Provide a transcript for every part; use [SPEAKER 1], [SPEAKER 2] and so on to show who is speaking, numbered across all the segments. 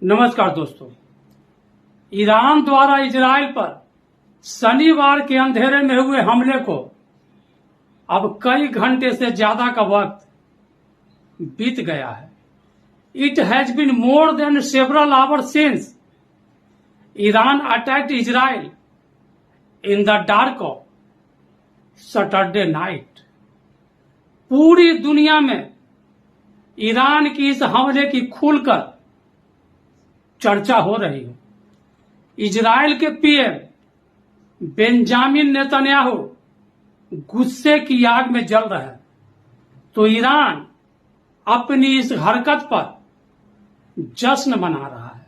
[SPEAKER 1] नमस्कार दोस्तों। ईरान द्वारा इजराइल पर शनिवार के अंधेरे में हुए हमले को अब कई घंटे से ज्यादा का वक्त बीत गया है। It has been more than several hours since Iran attacked Israel in the dark of Saturday night. पूरी दुनिया में ईरान की इस हमले की खुलकर चर्चा हो रही है। इजराइल के पीएम बेंजामिन नेतन्याहू गुस्से की आग में जल रहा है, तो ईरान अपनी इस हरकत पर जश्न मना रहा है।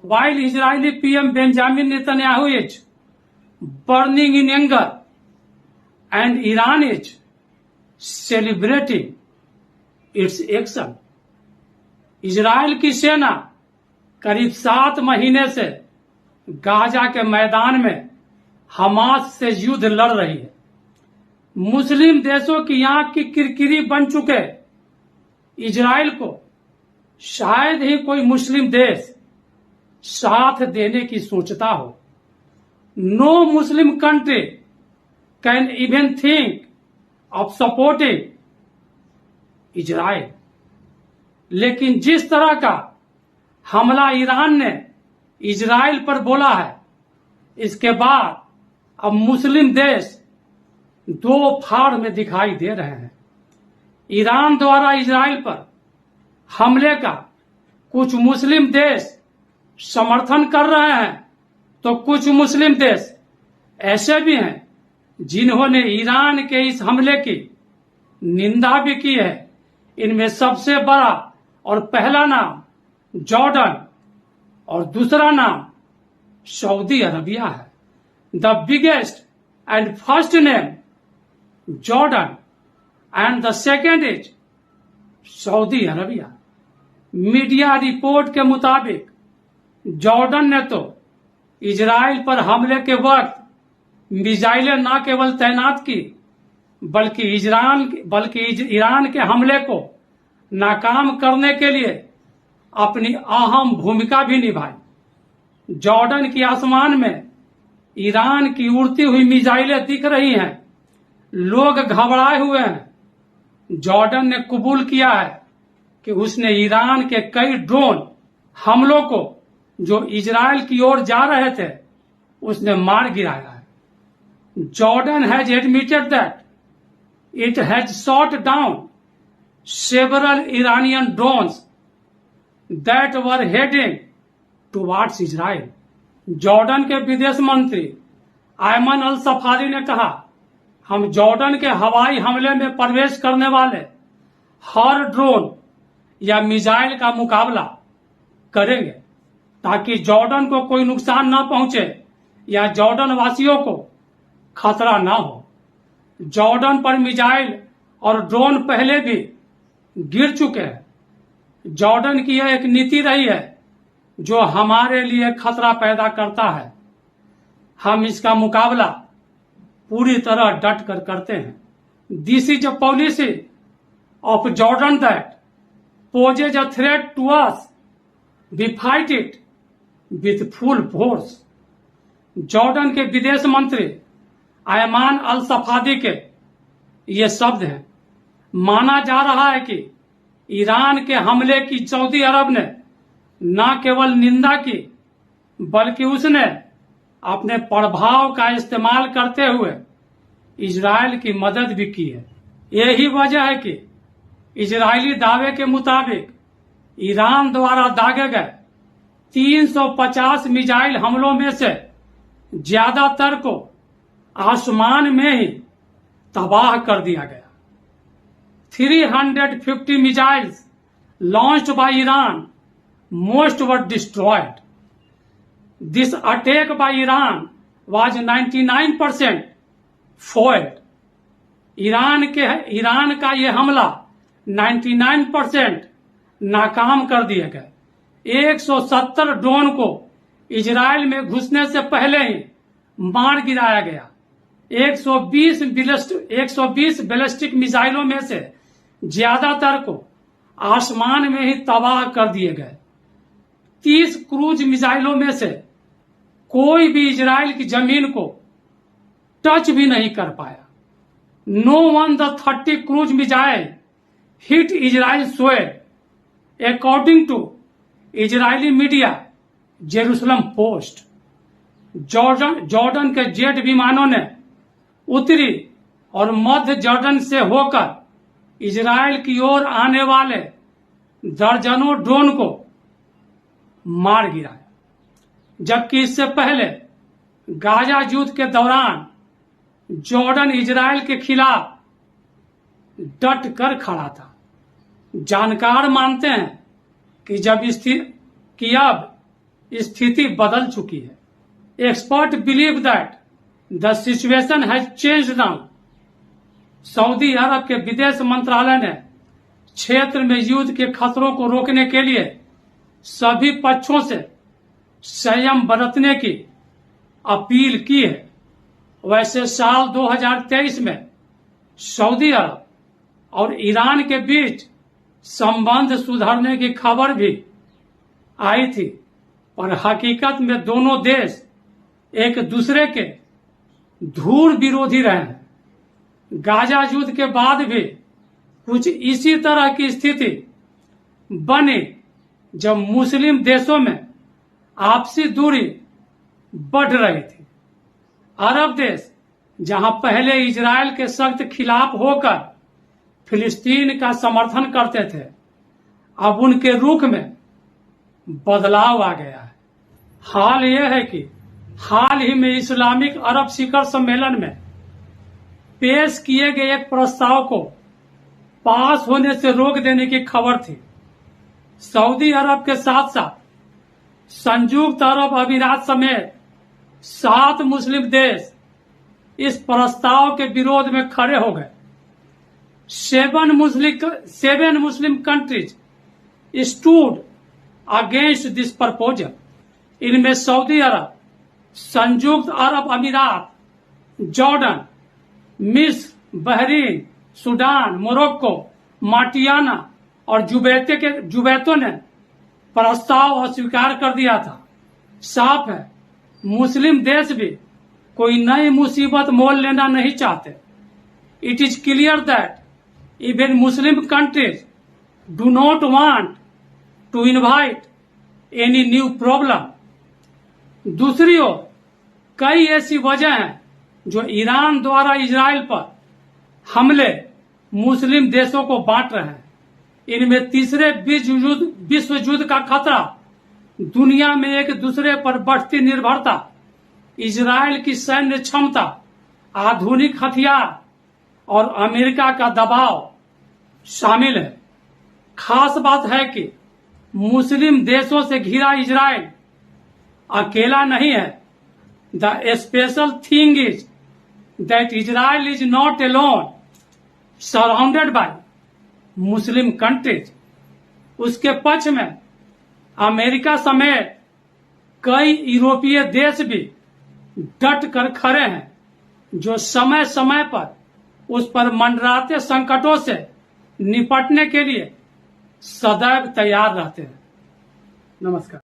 [SPEAKER 1] While Israeli PM Benjamin Netanyahu is burning in anger and Iran is celebrating it's action. Israel की सेना करीब 7 महीने से गाजा के मैदान में हमास से युद्ध लड़ रही है। मुस्लिम देशों की आंख की किरकिरी बन चुके इजराइल को शायद ही कोई मुस्लिम देश साथ देने की सोचता हो। No Muslim country can even think of supporting Israel. लेकिन जिस तरह का हमला ईरान ने इजराइल पर बोला है, इसके बाद अब मुस्लिम देश दो फाड़ में दिखाई दे रहे हैं। ईरान द्वारा इजराइल पर हमले का कुछ मुस्लिम देश समर्थन कर रहे हैं, तो कुछ मुस्लिम देश ऐसे भी हैं जिन्होंने ईरान के इस हमले की निंदा भी की है। इनमें सबसे बड़ा और पहला नाम जॉर्डन और दूसरा नाम सऊदी अरबिया है। The biggest and first name Jordan and the second is Saudi Arabia. Media report के मुताबिक जॉर्डन ने तो इजराइल पर हमले के वक्त मिसाइलें न केवल तैनात की, बल्कि ईरान के हमले को नाकाम करने के लिए अपनी अहम भूमिका भी निभाई। जॉर्डन के आसमान में ईरान की उड़ती हुई मिसाइलें दिख रही हैं। लोग घबराए हुए हैं। जॉर्डन ने कबूल किया है कि उसने ईरान के कई ड्रोन हमलों को जो इजराइल की ओर जा रहे थे उसने मार गिराया है। Jordan has admitted that it has shot down several Iranian drones that were heading towards Israel। Jordan के विदेश मंत्री आयमन अल सफारी ने कहा, हम जॉर्डन के हवाई हमले में प्रवेश करने वाले हर ड्रोन या मिसाइल का मुकाबला करेंगे ताकि जॉर्डन को कोई नुकसान न पहुंचे या जॉर्डन वासियों को खतरा न हो। जॉर्डन पर मिसाइल और ड्रोन पहले भी गिर चुके हैं। जॉर्डन की यह एक नीति रही है जो हमारे लिए खतरा पैदा करता है। हम इसका मुकाबला पूरी तरह डट कर करते हैं। This is a policy of Jordan that poses a threat to us. We fight it with full force. Jordan के विदेश मंत्री आयमान अल सफादी के ये शब्द हैं। माना जा रहा है कि ईरान के हमले की सऊदी अरब ने न केवल निंदा की, बल्कि उसने अपने प्रभाव का इस्तेमाल करते हुए इजराइल की मदद भी की है। यही वजह है कि इजरायली दावे के मुताबिक ईरान द्वारा दागे गए 350 मिसाइल हमलों में से ज्यादातर को आसमान में ही तबाह कर दिया गया। 350 missiles launched by Iran, most were destroyed. This attack by Iran was 99% foiled. Iran का यह हमला 99% नाकाम कर दिए गए। 170 ड्रोन को इजराइल में घुसने से पहले ही मार गिराया गया। 120 बैलिस्टिक मिसाइलों में से ज्यादातर को आसमान में ही तबाह कर दिए गए। 30 क्रूज मिसाइलों में से कोई भी इजराइल की जमीन को टच भी नहीं कर पाया। No one the 30 cruise missile hit Israel सोयल according to Israeli media Jerusalem Post. Jordan के जेट विमानों ने उत्तरी और मध्य जॉर्डन से होकर इजराइल की ओर आने वाले दर्जनों ड्रोन को मार गिराया, जबकि इससे पहले गाजा युद्ध के दौरान जॉर्डन इजराइल के खिलाफ डट कर खड़ा था। जानकार मानते हैं कि अब स्थिति बदल चुकी है। Expert believe that the situation has changed now. सऊदी अरब के विदेश मंत्रालय ने क्षेत्र में युद्ध के खतरों को रोकने के लिए सभी पक्षों से संयम बरतने की अपील की है। वैसे साल 2023 में सऊदी अरब और ईरान के बीच संबंध सुधरने की खबर भी आई थी, पर हकीकत में दोनों देश एक दूसरे के धूर विरोधी रहे हैं। गाजा युद्ध के बाद भी कुछ इसी तरह की स्थिति बनी जब मुस्लिम देशों में आपसी दूरी बढ़ रही थी। अरब देश जहां पहले इजराइल के सख्त खिलाफ होकर फिलिस्तीन का समर्थन करते थे, अब उनके रुख में बदलाव आ गया है। हाल यह है कि हाल ही में इस्लामिक अरब शिखर सम्मेलन में पेश किए गए एक प्रस्ताव को पास होने से रोक देने की खबर थी। सऊदी अरब के साथ साथ संयुक्त अरब अमीरात समेत 7 मुस्लिम देश इस प्रस्ताव के विरोध में खड़े हो गए। 7 Muslim countries stood against this proposal. इनमें सऊदी अरब, संयुक्त अरब अमीरात, जॉर्डन, मिस्र, बहरीन, सूडान, मोरक्को, माटियाना और जुबैतों ने प्रस्ताव अस्वीकार कर दिया था। साफ है, मुस्लिम देश भी कोई नई मुसीबत मोल लेना नहीं चाहते। It is clear that even Muslim countries do not want to invite any new problem. दूसरी ओर कई ऐसी वजह हैं जो ईरान द्वारा इजराइल पर हमले मुस्लिम देशों को बांट रहे हैं। इनमें तीसरे विश्व युद्ध का खतरा, दुनिया में एक दूसरे पर बढ़ती निर्भरता, इजराइल की सैन्य क्षमता, आधुनिक हथियार और अमेरिका का दबाव शामिल है। खास बात है कि मुस्लिम देशों से घिरा इजराइल अकेला नहीं है। The special thing is that Israel is not alone, surrounded by Muslim countries. उसके पक्ष में अमेरिका समेत कई यूरोपीय देश भी डट कर खड़े हैं, जो समय समय पर उस पर मंडराते संकटों से निपटने के लिए सदैव तैयार रहते हैं। नमस्कार।